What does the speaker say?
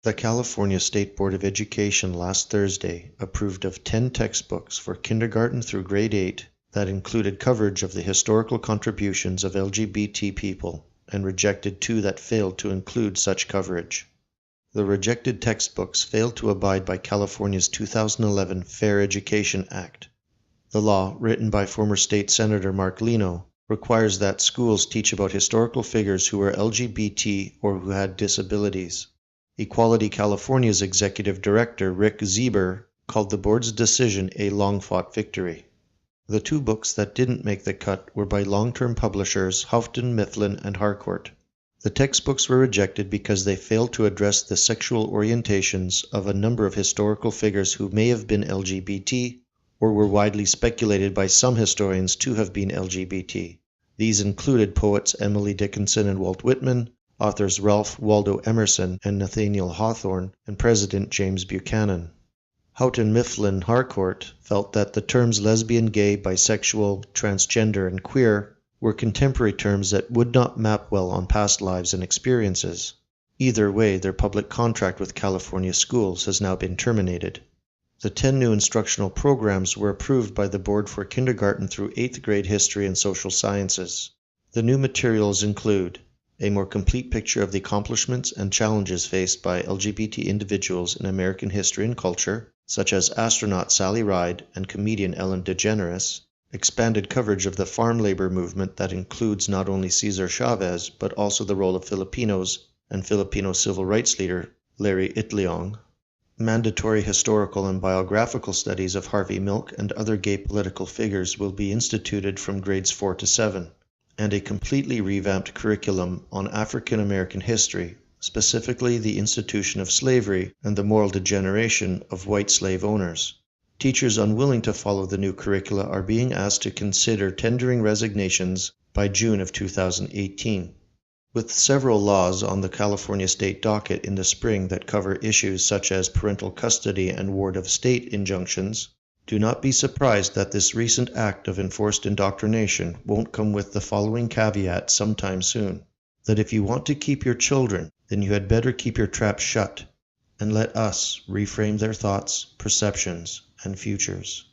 The California State Board of Education last Thursday approved of 10 textbooks for kindergarten through grade 8 that included coverage of the historical contributions of LGBT people and rejected 2 that failed to include such coverage. The rejected textbooks failed to abide by California's 2011 Fair Education Act. The law, written by former State Senator Mark Lino, requires that schools teach about historical figures who were LGBT or who had disabilities. Equality California's executive director, Rick Zieber, called the board's decision a long-fought victory. The 2 books that didn't make the cut were by long-term publishers Houghton, Mifflin, and Harcourt. The textbooks were rejected because they failed to address the sexual orientations of a number of historical figures who may have been LGBT or were widely speculated by some historians to have been LGBT. These included poets Emily Dickinson and Walt Whitman, authors Ralph Waldo Emerson and Nathaniel Hawthorne, and President James Buchanan. Houghton, Mifflin, Harcourt felt that the terms lesbian, gay, bisexual, transgender, and queer were contemporary terms that would not map well on past lives and experiences. Either way, their public contract with California schools has now been terminated. The 10 new instructional programs were approved by the board for kindergarten through 8th grade history and social sciences. The new materials include a more complete picture of the accomplishments and challenges faced by LGBT individuals in American history and culture, such as astronaut Sally Ride and comedian Ellen DeGeneres, expanded coverage of the farm labor movement that includes not only Cesar Chavez, but also the role of Filipinos and Filipino civil rights leader Larry Itliong, mandatory historical and biographical studies of Harvey Milk and other gay political figures will be instituted from grades 4 to 7, and a completely revamped curriculum on African American history, specifically the institution of slavery and the moral degeneration of white slave owners. Teachers unwilling to follow the new curricula are being asked to consider tendering resignations by June of 2018. With several laws on the California state docket in the spring that cover issues such as parental custody and ward of state injunctions, do not be surprised that this recent act of enforced indoctrination won't come with the following caveat sometime soon: that if you want to keep your children, then you had better keep your trap shut, and let us reframe their thoughts, perceptions, and futures.